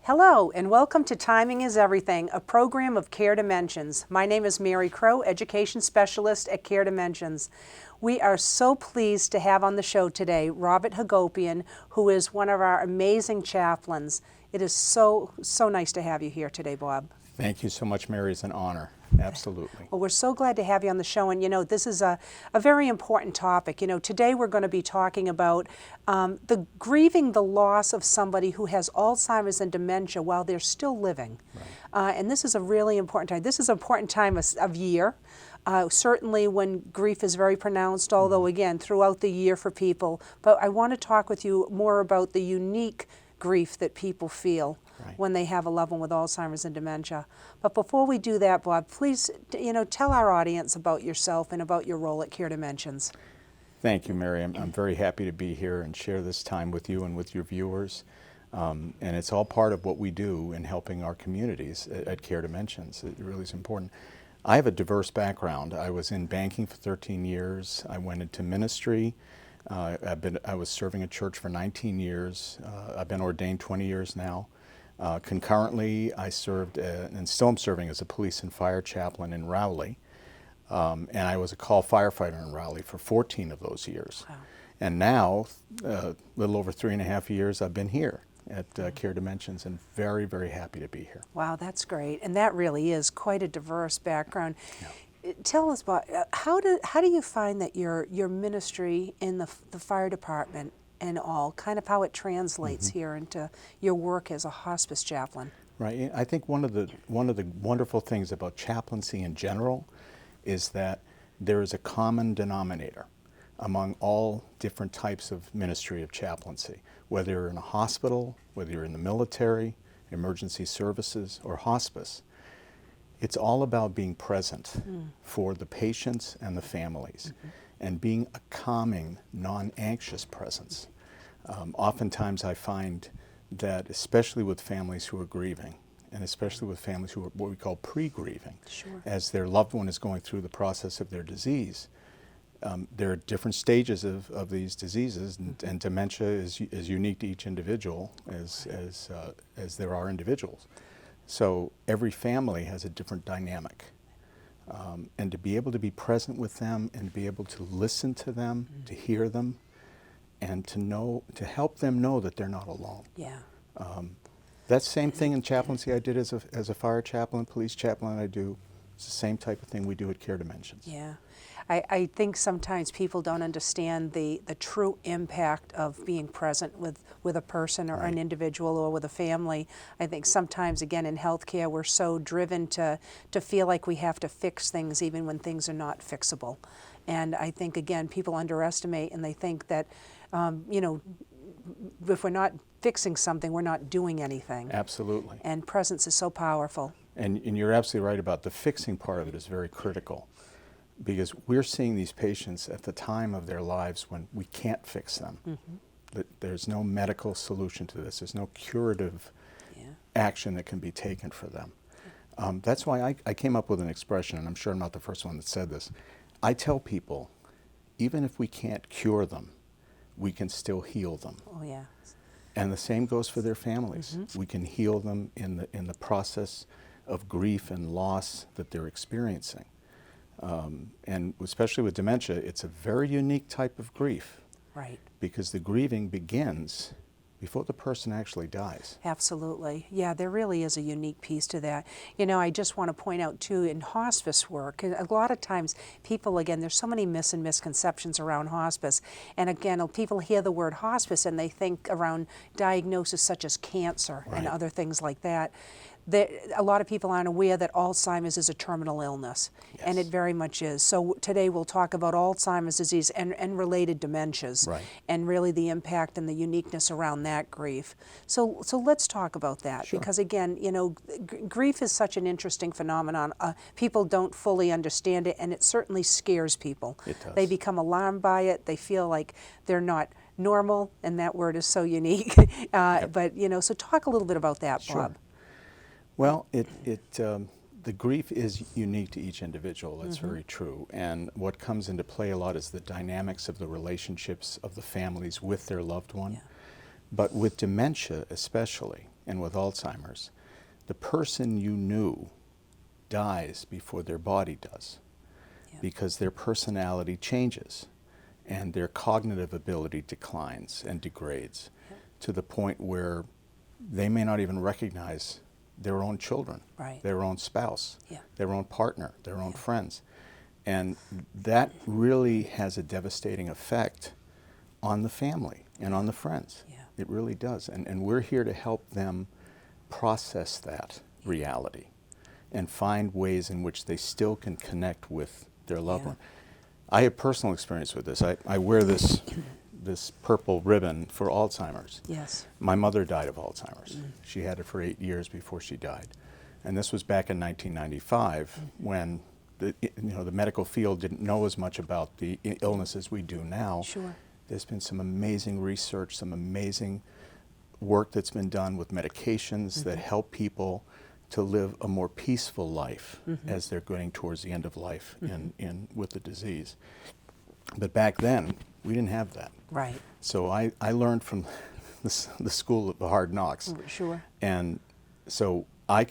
Hello and welcome to Timing is Everything, a program of Care Dimensions. My name is Mary Crowe, Education Specialist at Care Dimensions. We are so pleased to have on the show today Robert Hagopian, who is one of our amazing chaplains. It is so nice to have you here today, Bob. Thank you so much, Mary. It's an honor. Absolutely. Well, we're so glad to have you on the show, and this is a very important topic. Today we're going to be talking about the grieving the loss of somebody who has Alzheimer's and dementia while they're still living. Right. And this is a really important time. This is an important time of year, certainly when grief is very pronounced, although again, throughout the year for people. But I want to talk with you more about the unique grief that people feel when they have a loved one with Alzheimer's and dementia. But before we do that, Bob, please, tell our audience about yourself and about your role at Care Dimensions. Thank you, Mary. I'm very happy to be here and share this time with you and with your viewers. And it's all part of what we do in helping our communities at Care Dimensions. It really is important. I have a diverse background. I was in banking for 13 years. I went into ministry. I was serving a church for 19 years. I've been ordained 20 years now. Concurrently, I served and still am serving as a police and fire chaplain in Rowley. And I was a call firefighter in Rowley for 14 of those years. Wow. And now, a little over 3.5 years, I've been here at Care Dimensions and very, very happy to be here. Wow, that's great. And that really is quite a diverse background. Yeah. Tell us about how do you find that your ministry in the fire department and all, kind of how it translates here into your work as a hospice chaplain? Right. I think one of the wonderful things about chaplaincy in general is that there is a common denominator among all different types of ministry of chaplaincy, whether you're in a hospital, whether you're in the military, emergency services, or hospice. It's all about being present for the patients and the families and being a calming, non-anxious presence. Oftentimes I find that, especially with families who are grieving, and especially with families who are what we call pre-grieving, as their loved one is going through the process of their disease, there are different stages of these diseases, and dementia is unique to each individual as there are individuals. So every family has a different dynamic. And to be able to be present with them and be able to listen to them, to hear them, and to help them know that they're not alone. Yeah. That same thing in chaplaincy I did as a fire chaplain, police chaplain I do. It's the same type of thing we do at Care Dimensions. Yeah. I think sometimes people don't understand the true impact of being present with a person or an individual or with a family. I think sometimes, again, in healthcare, we're so driven to feel like we have to fix things even when things are not fixable. And I think, again, people underestimate and they think that, if we're not fixing something, we're not doing anything. Absolutely. And presence is so powerful. And you're absolutely right about the fixing part of it is very critical, because we're seeing these patients at the time of their lives when we can't fix them. There's no medical solution to this. There's no curative action that can be taken for them. That's why I came up with an expression, and I'm sure I'm not the first one that said this. I tell people, even if we can't cure them, we can still heal them. Oh, yeah. And the same goes for their families. We can heal them in the process of grief and loss that they're experiencing. And especially with dementia, it's a very unique type of grief. Right. Because the grieving begins before the person actually dies. Absolutely. Yeah, there really is a unique piece to that. I just want to point out, too, in hospice work, a lot of times people, again, there's so many myths and misconceptions around hospice. And again, people hear the word hospice and they think around diagnoses such as cancer and other things like that. A lot of people aren't aware that Alzheimer's is a terminal illness, and it very much is. So today we'll talk about Alzheimer's disease and related dementias, and really the impact and the uniqueness around that grief. So let's talk about that, because again, grief is such an interesting phenomenon. People don't fully understand it, and it certainly scares people. It does. They become alarmed by it. They feel like they're not normal, and that word is so unique. But so talk a little bit about that, Bob. Well, the grief is unique to each individual. That's very true. And what comes into play a lot is the dynamics of the relationships of the families with their loved one. But with dementia especially, and with Alzheimer's, the person you knew dies before their body does, because their personality changes and their cognitive ability declines and degrades to the point where they may not even recognize their own children, their own spouse, their own partner, their own friends. And that really has a devastating effect on the family and on the friends. It really does. And we're here to help them process that reality and find ways in which they still can connect with their loved one. I have personal experience with this. I wear this purple ribbon for Alzheimer's. Yes. My mother died of Alzheimer's. She had it for 8 years before she died. And this was back in 1995 when the medical field didn't know as much about the illness as we do now. Sure. There's been some amazing research, some amazing work that's been done with medications that help people to live a more peaceful life as they're getting towards the end of life with the disease. But back then, we didn't have that. Right. So I learned from the school of the hard knocks. Sure. And so I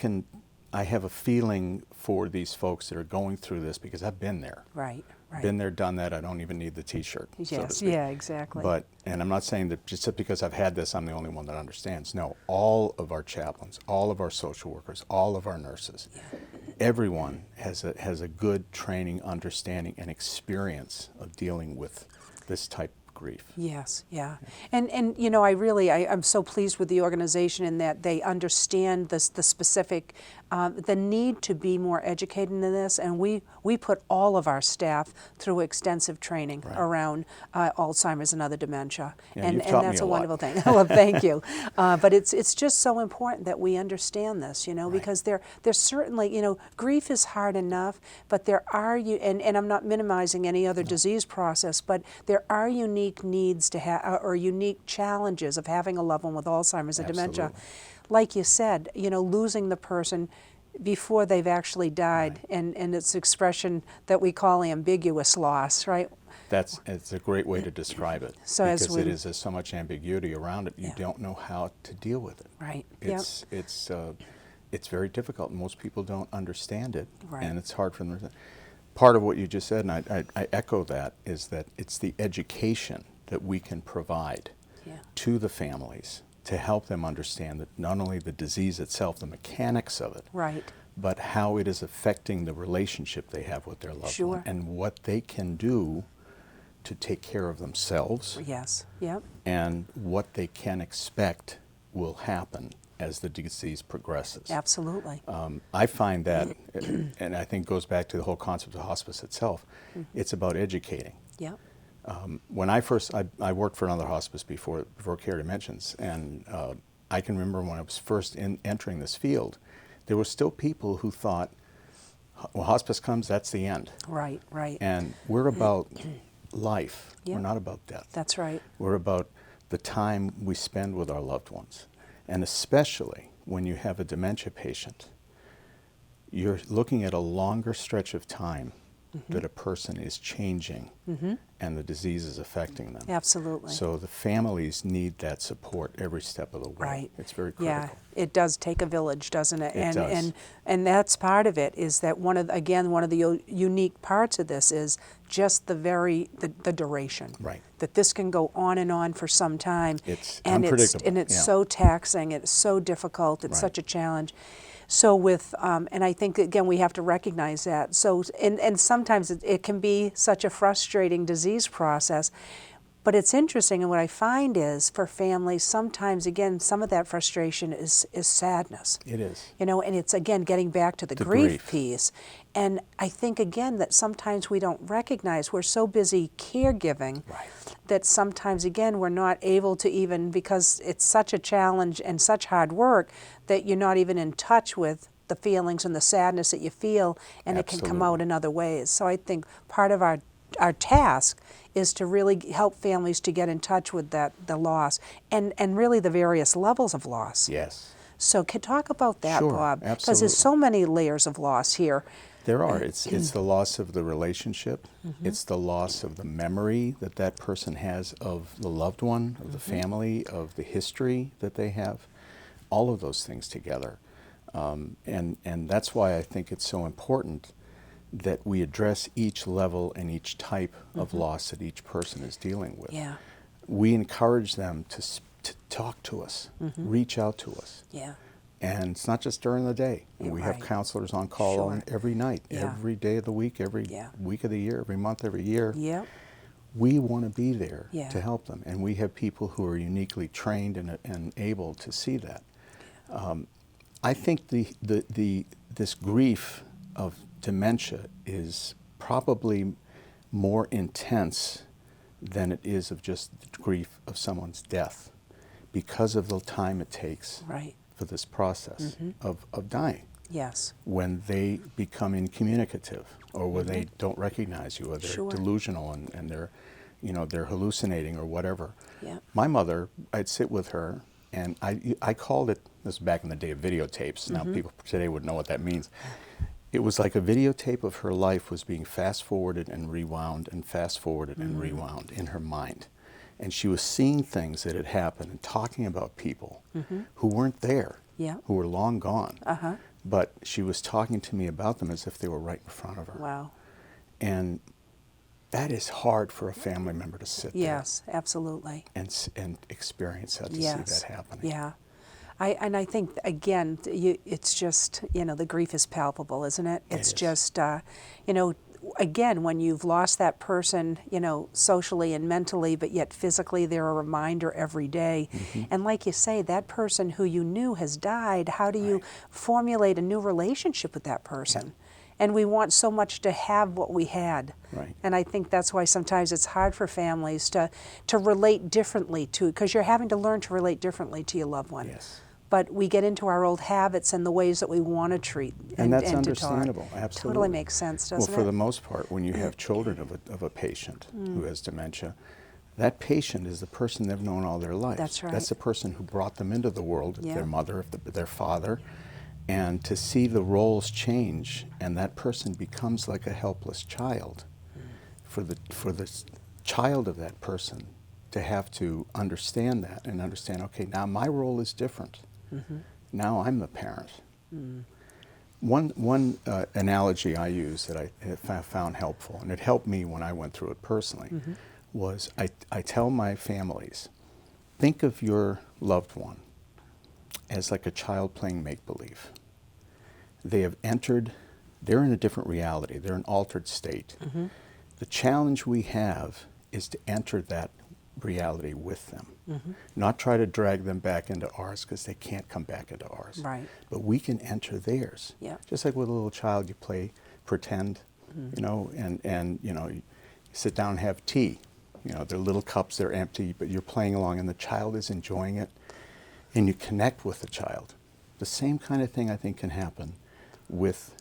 have a feeling for these folks that are going through this because I've been there. Right. Been there, done that. I don't even need the T-shirt. Yes. So to speak. Yeah. Exactly. And I'm not saying that just because I've had this, I'm the only one that understands. No, all of our chaplains, all of our social workers, all of our nurses, everyone has a good training, understanding, and experience of dealing with this type of grief. Yes, yeah. And I'm so pleased with the organization in that they understand the specific, the need to be more educated in this, and we put all of our staff through extensive training around Alzheimer's and other dementia, and that's a wonderful thing. Well, thank you. But it's just so important that we understand this, because there's certainly, grief is hard enough, but there are and I'm not minimizing any other disease process, but there are unique needs to have or unique challenges of having a loved one with Alzheimer's and dementia. Like you said, losing the person before they've actually died, and it's expression that we call ambiguous loss, right? It's a great way to describe it. So because there's so much ambiguity around it, you don't know how to deal with it. Right. It's very difficult. Most people don't understand it, Right. and it's hard for them to. Part of what you just said, and I echo that, is that it's the education that we can provide to the families to help them understand that not only the disease itself, the mechanics of it, but how it is affecting the relationship they have with their loved one and what they can do to take care of themselves. Yes. Yep. And what they can expect will happen as the disease progresses. Absolutely. I find that, and I think goes back to the whole concept of hospice itself, it's about educating. Yeah. When I worked for another hospice before Care Dimensions, and I can remember when I was first entering this field, there were still people who thought, well, hospice comes, that's the end. Right, right. And we're about life. Yeah. We're not about death. That's right. We're about the time we spend with our loved ones. And especially when you have a dementia patient, you're looking at a longer stretch of time that a person is changing and the disease is affecting them. Absolutely. So the families need that support every step of the way. Right. It's very critical. Yeah, it does take a village, doesn't it? It does. And that's part of it, is that one of the unique parts of this is just the duration. Right. That this can go on and on for some time. It's and unpredictable. It's so taxing, it's so difficult, it's such a challenge. So and I think, again, we have to recognize that. So, and sometimes it can be such a frustrating disease process. But it's interesting, and what I find is, for families, sometimes, again, some of that frustration is sadness. It is. And it's, again, getting back to the grief piece. And I think, again, that sometimes we don't recognize, we're so busy caregiving that sometimes, again, we're not able to even, because it's such a challenge and such hard work, that you're not even in touch with the feelings and the sadness that you feel, and it can come out in other ways. So I think part of our task is to really help families to get in touch with the loss and really the various levels of loss. Yes. So talk about that, Bob, Absolutely. because there's so many layers of loss here. There are. It's the loss of the relationship. It's the loss of the memory that person has of the loved one, of the family, of the history that they have. all of those things together. And that's why I think it's so important that we address each level and each type of loss that each person is dealing with. Yeah. We encourage them to talk to us, reach out to us. Yeah. And it's not just during the day. You're We right. have counselors on call Sure. every night, Yeah. every day of the week, every week of the year, every month, every year. Yep. We want to be there Yeah. to help them. And we have people who are uniquely trained and able to see that. I think this grief of dementia is probably more intense than it is of just the grief of someone's death, because of the time it takes Right. for this process of dying. Yes. When they become incommunicative, or when they don't recognize you, or they're Sure. delusional and they're, they're hallucinating or whatever. Yeah. My mother, I'd sit with her, and I called it, this was back in the day of videotapes. Now people today would know what that means. It was like a videotape of her life was being fast forwarded and rewound and fast forwarded and rewound in her mind. And she was seeing things that had happened and talking about people who weren't there, Yeah. who were long gone. Uh-huh. But she was talking to me about them as if they were right in front of her. Wow. And that is hard for a family member to sit Yes, absolutely. there and experience that, to Yes. see that happening. Yeah. I think, again, it's just, the grief is palpable, isn't it? It's is. just, again, when you've lost that person, socially and mentally, but yet physically they're a reminder every day. And like you say, that person who you knew has died, how do you formulate a new relationship with that person? And we want so much to have what we had. Right. And I think that's why sometimes it's hard for families to relate differently to, because you're having to learn to relate differently to your loved one. Yes. But we get into our old habits and the ways that we want to treat And that's to talk. understandable, absolutely. Totally makes sense, doesn't Well, for it? the most part, when you have children of a patient who has dementia, that patient is the person they've known all their life. That's right. That's the person who brought them into the world, Yeah. their mother, their father. And to see the roles change and that person becomes like a helpless child, for the child of that person to have to understand that and understand, okay, now my role is different. Now I'm the parent. One analogy I use that I have found helpful, and it helped me when I went through it personally, was I tell my families, think of your loved one as like a child playing make-believe. They have entered, they're in a different reality, they're in an altered state. The challenge we have is to enter that reality with them. Not try to drag them back into ours, because they can't come back into ours. Right. But we can enter theirs. Yeah. Just like with a little child, you play pretend, and you sit down and have tea. They're little cups, they're empty, but you're playing along and the child is enjoying it, and you connect with the child. The same kind of thing I think can happen with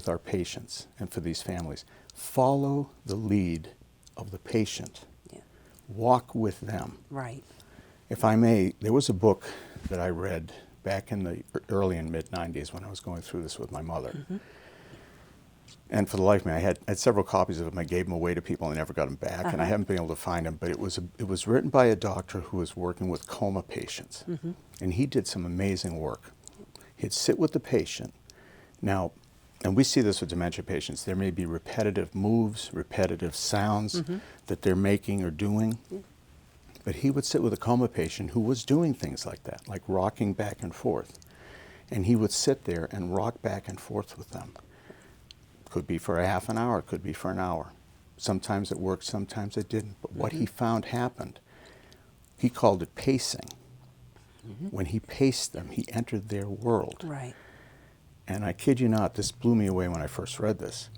our patients and for these families. Follow the lead of the patient. Yeah. Walk with them. Right. If I may, there was a book that I read back in the early and mid-90s when I was going through this with my mother. And for the life of me, I had several copies of them. I gave them away to people and I never got them back, and I haven't been able to find them. But it was written by a doctor who was working with coma patients, and he did some amazing work. He'd sit with the patient. Now, and we see this with dementia patients, there may be repetitive moves, repetitive sounds that they're making or doing. But he would sit with a coma patient who was doing things like that, like rocking back and forth. And he would sit there and rock back and forth with them. Could be for a half an hour, could be for an hour. Sometimes it worked, sometimes it didn't. But what he found happened, he called it pacing. When he paced them, he entered their world. Right. And I kid you not, this blew me away when I first read this.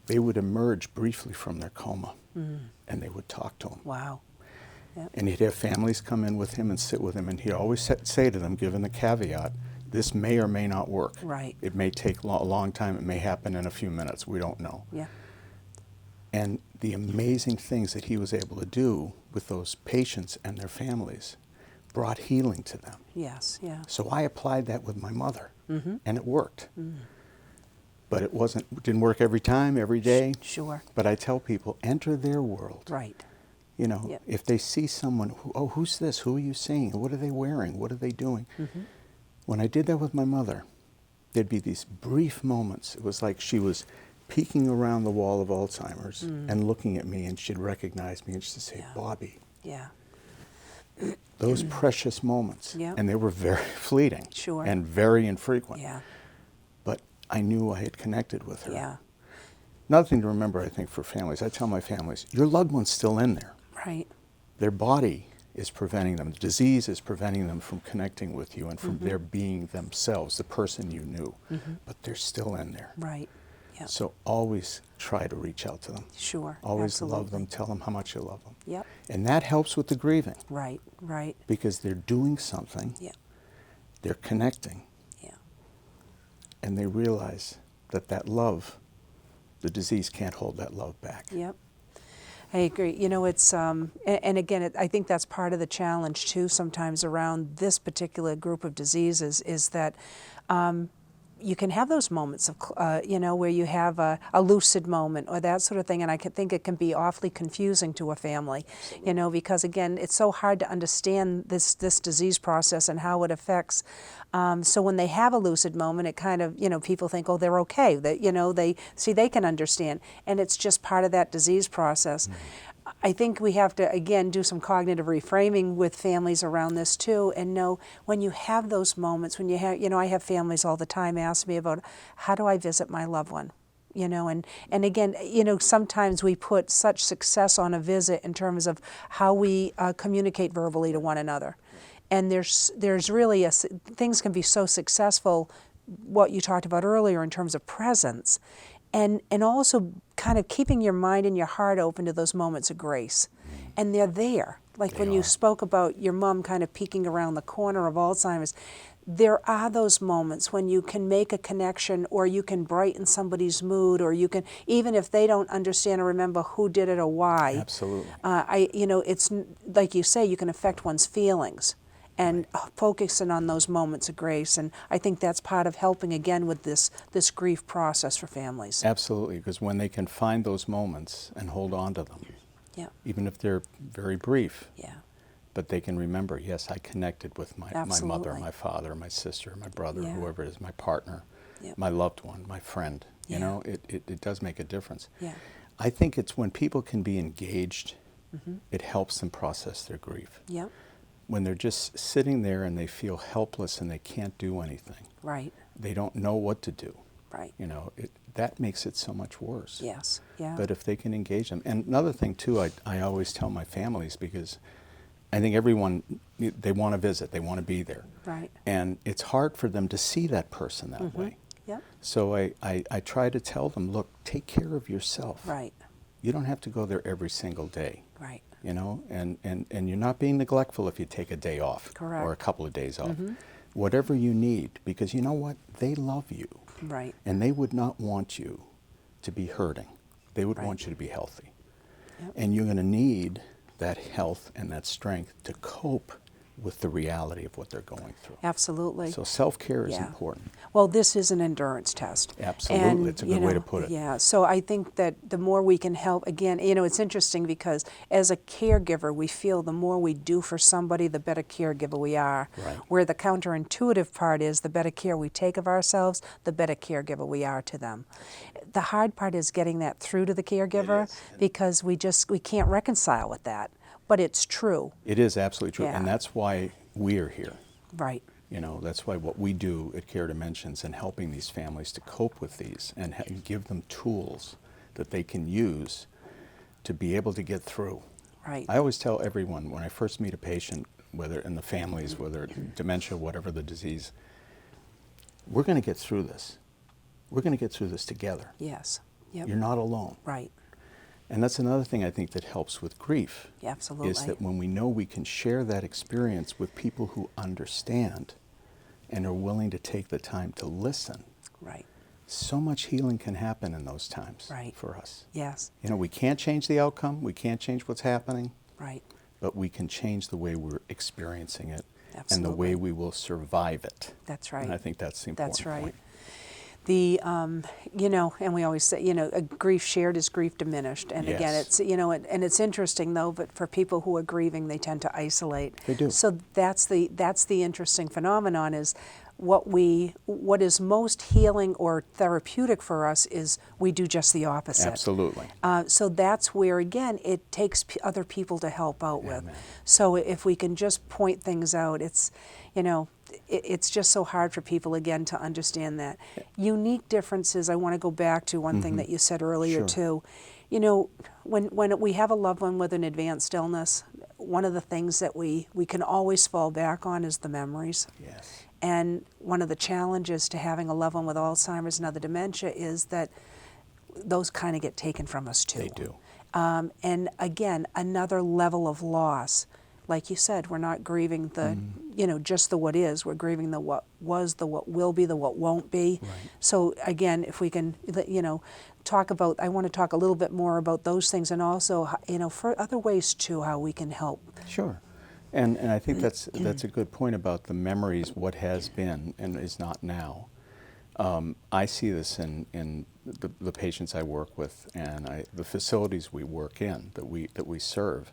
They would emerge briefly from their coma, and they would talk to him. Wow. Yep. And he'd have families come in with him and sit with him, and he'd always say to them, given the caveat, this may or may not work. Right. It may take a long time. It may happen in a few minutes. We don't know. Yeah. And the amazing things that he was able to do with those patients and their families brought healing to them. Yes. Yeah. So I applied that with my mother, and it worked. But it didn't work every time, every day. Sure. But I tell people, enter their world. Right. If they see someone, who's this? Who are you seeing? What are they wearing? What are they doing? When I did that with my mother, there'd be these brief moments. It was like she was peeking around the wall of Alzheimer's and looking at me, and she'd recognize me and she'd say, Yeah. Bobby. Yeah. Those precious moments. Yep. And they were very fleeting. Sure. And very infrequent. Yeah. But I knew I had connected with her. Yeah. Another thing to remember, I think, for families, I tell my families, your loved one's still in there. Right. Their body is preventing them. The disease is preventing them from connecting with you and from their being themselves, the person you knew. But they're still in there. Right. Yep. So always try to reach out to them. Sure. Always Absolutely. love them. Tell them how much you love them. Yep. And that helps with the grieving Right. Right. because they're doing something, Yep. they're connecting, Yeah. and they realize that that love, the disease can't hold that love back. Yep. I agree. You know, it's, and again, I think that's part of the challenge too sometimes around this particular group of diseases is that you can have those moments of, you know, where you have a lucid moment or that sort of thing, and I think it can be awfully confusing to a family, you know, because again, it's so hard to understand this disease process and how it affects. So when they have a lucid moment, it kind of, you know, people think, oh, they're okay, that, you know, they can understand, and it's just part of that disease process. I think we have to, again, do some cognitive reframing with families around this too, and know when you have those moments, when you have, you know, I have families all the time ask me about, how do I visit my loved one? You know, and again, you know, sometimes we put such success on a visit in terms of how we communicate verbally to one another. And there's really, things can be so successful, what you talked about earlier in terms of presence, and also kind of keeping your mind and your heart open to those moments of grace. And they're there. Like when you spoke about your mom kind of peeking around the corner of Alzheimer's, there are those moments when you can make a connection, or you can brighten somebody's mood, or you can, even if they don't understand or remember who did it or why. Absolutely. You know, it's like you say, you can affect one's feelings. And focusing on those moments of grace, and I think that's part of helping again with this grief process for families. Absolutely, because when they can find those moments and hold on to them, Yeah. even if they're very brief, Yeah. but they can remember, yes, I connected with my mother, Absolutely. my father, my sister, my brother, Yeah. whoever it is, my partner, Yep. my loved one, my friend. You Yeah. know, it does make a difference. Yeah. I think it's when people can be engaged, it helps them process their grief. Yep. When they're just sitting there and they feel helpless and they can't do anything, Right. they don't know what to do. Right. You know, that makes it so much worse. Yes. Yeah. But if they can engage them. And another thing, too, I always tell my families, because I think everyone, they want to visit, they want to be there. Right. And it's hard for them to see that person that way. Yep. So I try to tell them, look, take care of yourself. Right. You don't have to go there every single day. Right. You know, and you're not being neglectful if you take a day off. Correct. Or a couple of days off. Whatever you need, because you know what? They love you. Right. And they would not want you to be hurting. They would Right. want you to be healthy. Yep. And you're going to need that health and that strength to cope with the reality of what they're going through. Absolutely. So self-care is Yeah. important. Well, this is an endurance test. Absolutely. And, It's a good way to put it. Yeah. So I think that the more we can help, again, you know, it's interesting because as a caregiver, we feel the more we do for somebody, the better caregiver we are. Right. Where the counterintuitive part is the better care we take of ourselves, the better caregiver we are to them. The hard part is getting that through to the caregiver because we can't reconcile with that. But it's true. It is absolutely true. Yeah. And that's why we're here. Right. You know, that's why what we do at Care Dimensions and helping these families to cope with these and give them tools that they can use to be able to get through. Right. I always tell everyone when I first meet a patient, whether in the families, whether dementia, whatever the disease, we're going to get through this. We're going to get through this together. Yes. Yep. You're not alone. Right. And that's another thing I think that helps with grief. Yeah, absolutely. Is that when we know we can share that experience with people who understand and are willing to take the time to listen, Right. so much healing can happen in those times Right. for us. Yes. You know, we can't change the outcome, we can't change what's happening, Right. but we can change the way we're experiencing it Absolutely. and the way we will survive it. That's right. And I think that's the important That's right. point. The, you know, and we always say, you know, a grief shared is grief diminished. And again, Yes. it's, you know, and it's interesting though, but for people who are grieving, they tend to isolate. They do. So that's the interesting phenomenon is what is most healing or therapeutic for us is we do just the opposite. Absolutely. So that's where, again, it takes other people to help out with. So if we can just point things out, it's, it's just so hard for people, again, to understand that. Unique differences, I want to go back to one thing that you said earlier, too. When we have a loved one with an advanced illness, one of the things that we can always fall back on is the memories. Yes. And one of the challenges to having a loved one with Alzheimer's and other dementia is that those kind of get taken from us too. They do. And again, another level of loss. Like you said, we're not grieving the, just the what is. We're grieving the what was, the what will be, the what won't be. Right. So again, if we can, talk about, I want to talk a little bit more about those things, and also, for other ways too, how we can help. Sure. And I think that's a good point about the memories, what has been and is not now. I see this in the patients I work with, and the facilities we work in, that we serve.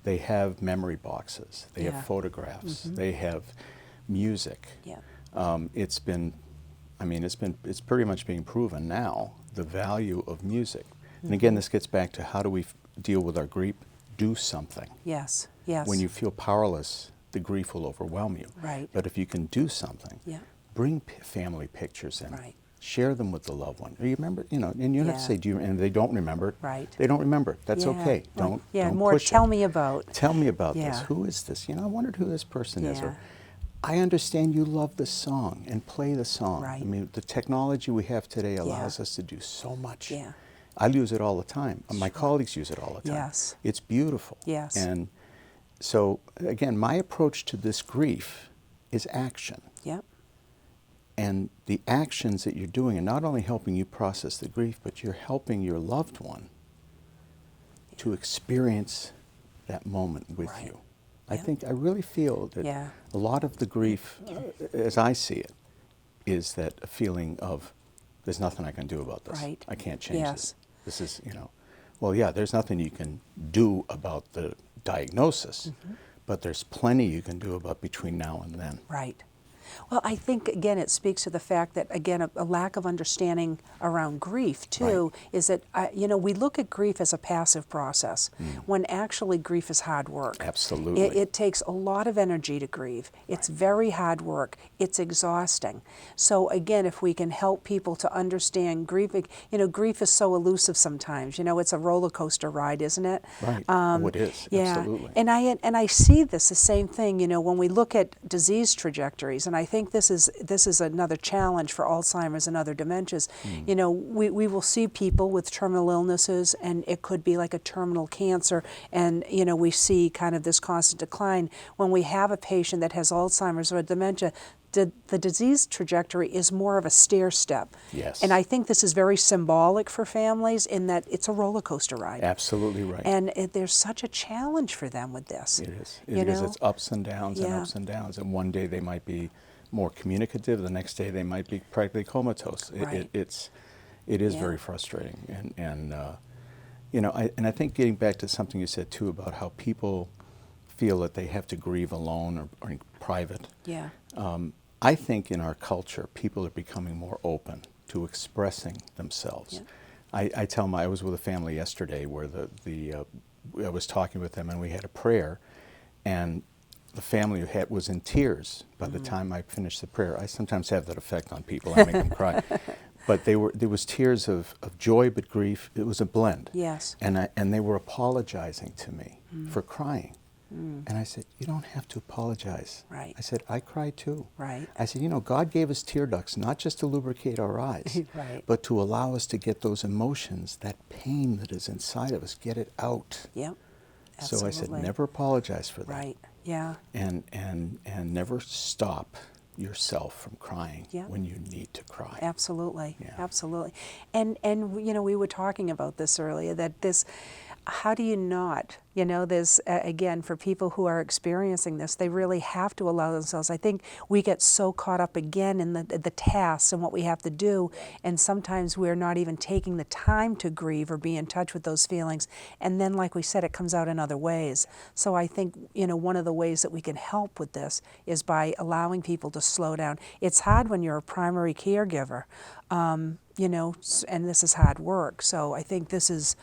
They have memory boxes. They have photographs. They have music. Yeah. It's pretty much being proven now, the value of music. And again, this gets back to how do we deal with our grief? Do something. Yes. Yes. When you feel powerless, the grief will overwhelm you. Right. But if you can do something, bring family pictures in. Right. Share them with the loved one. You remember, and you don't have to say, do you, and they don't remember it. Right. They don't remember it. That's okay. Right. Don't more push tell it. me about. Tell me about this. Who is this? I wondered who this person is. Or, I understand you love this song, and play the song. Right. I mean, the technology we have today allows us to do so much. Yeah. I use it all the time. My colleagues use it all the time. Yes. It's beautiful. Yes. And so, again, my approach to this grief is action. Yep. And the actions that you're doing are not only helping you process the grief, but you're helping your loved one to experience that moment with you. I really feel that a lot of the grief, as I see it, is that a feeling of, there's nothing I can do about this. Right. I can't change this. This is, well, yeah, there's nothing you can do about the diagnosis, but there's plenty you can do about between now and then. Right. Well, I think, again, it speaks to the fact that, again, a lack of understanding around grief, too, is that, we look at grief as a passive process, when actually grief is hard work. Absolutely. It takes a lot of energy to grieve. It's very hard work. It's exhausting. So, again, if we can help people to understand grief, grief is so elusive sometimes. It's a roller coaster ride, isn't it? Right. It is. Yeah. Absolutely. And I see this, the same thing, when we look at disease trajectories, and I think this is another challenge for Alzheimer's and other dementias. We will see people with terminal illnesses, and it could be like a terminal cancer, and we see kind of this constant decline. When we have a patient that has Alzheimer's or dementia, the disease trajectory is more of a stair step. Yes. And I think this is very symbolic for families in that it's a roller coaster ride. Absolutely right. And there's such a challenge for them with this. It is. It is. It's ups and downs and ups and downs. And one day they might be more communicative. The next day they might be practically comatose. Right. It is very frustrating. And I think getting back to something you said too about how people feel that they have to grieve alone or in private. Yeah. I think in our culture, people are becoming more open to expressing themselves. Yeah. I tell them, I was with a family yesterday where I was talking with them, and we had a prayer, and the family was in tears by the time I finished the prayer. I sometimes have that effect on people. I make them cry. But there was tears of joy, but grief. It was a blend. Yes. And they were apologizing to me for crying. And I said, you don't have to apologize. Right. I said, I cry too. Right. I said, God gave us tear ducts, not just to lubricate our eyes, Right. but to allow us to get those emotions, that pain that is inside of us, get it out. Yep. So I said, never apologize for that. Right. Yeah. And never stop yourself from crying when you need to cry. Absolutely. Yeah. Absolutely. And we were talking about this earlier, that this, how do you not? You know, there's, again, for people who are experiencing this, they really have to allow themselves. I think we get so caught up again in the tasks and what we have to do, and sometimes we're not even taking the time to grieve or be in touch with those feelings. And then, like we said, it comes out in other ways. So I think, you know, one of the ways that we can help with this is by allowing people to slow down. It's hard when you're a primary caregiver. You know, and this is hard work. So I think this is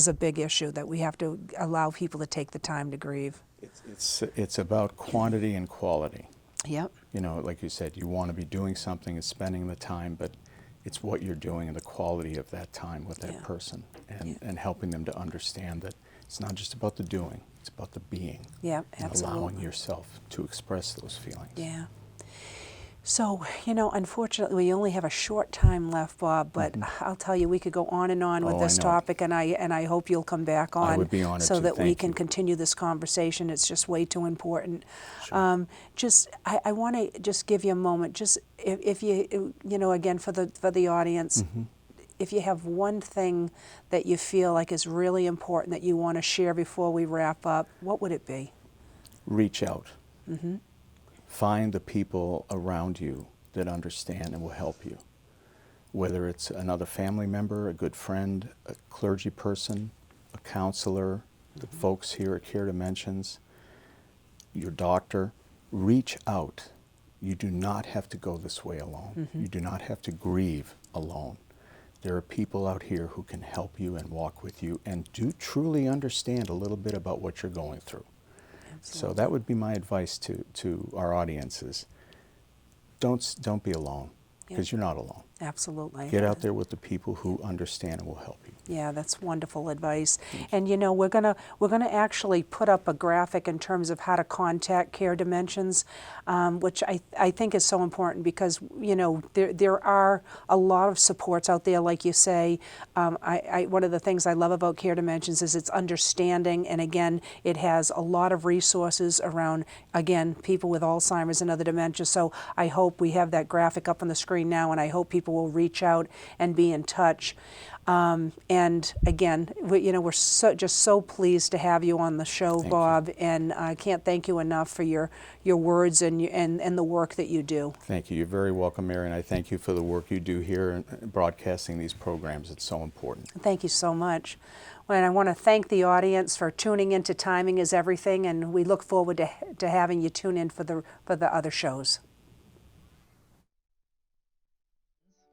a big issue that we have to allow people to take the time to grieve. It's about quantity and quality. Yep. You know, like you said, you want to be doing something and spending the time, but it's what you're doing and the quality of that time with that person, and helping them to understand that it's not just about the doing, it's about the being. Yep, absolutely. Allowing yourself to express those feelings. Yeah. So, you know, unfortunately, we only have a short time left, Bob, but I'll tell you, we could go on and on with this topic, and I hope you'll come back on. I would be honored so that we can you. Continue this conversation. It's just way too important. Sure. I want to just give you a moment, just if you know, again, for the audience, if you have one thing that you feel like is really important that you want to share before we wrap up, what would it be? Reach out. Find the people around you that understand and will help you. Whether it's another family member, a good friend, a clergy person, a counselor, the folks here at Care Dimensions, your doctor, reach out. You do not have to go this way alone. You do not have to grieve alone. There are people out here who can help you and walk with you and do truly understand a little bit about what you're going through. So that would be my advice to our audiences. Don't be alone, because you're not alone. Absolutely. Get out there with the people who understand and will help you. Yeah, that's wonderful advice. And you know, we're gonna actually put up a graphic in terms of how to contact Care Dimensions, which I think is so important, because you know there are a lot of supports out there, like you say. One of the things I love about Care Dimensions is its understanding, and again, it has a lot of resources around, again, people with Alzheimer's and other dementia. So I hope we have that graphic up on the screen now, and I hope people will reach out and be in touch. And again, we're just so pleased to have you on the show, Bob, and I can't thank you enough for your words and the work that you do. Thank you. You're very welcome, Mary, and I thank you for the work you do here and broadcasting these programs. It's so important. Thank you so much. And I want to thank the audience for tuning into Timing is Everything, and we look forward to having you tune in for the other shows.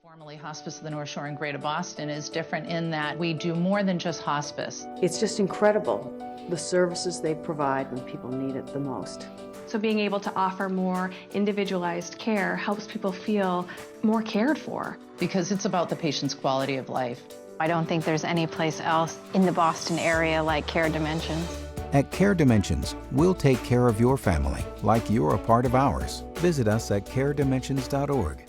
Formerly Hospice of the North Shore in Greater Boston is different in that we do more than just hospice. It's just incredible, the services they provide when people need it the most. So being able to offer more individualized care helps people feel more cared for. Because it's about the patient's quality of life. I don't think there's any place else in the Boston area like Care Dimensions. At Care Dimensions, we'll take care of your family like you're a part of ours. Visit us at caredimensions.org.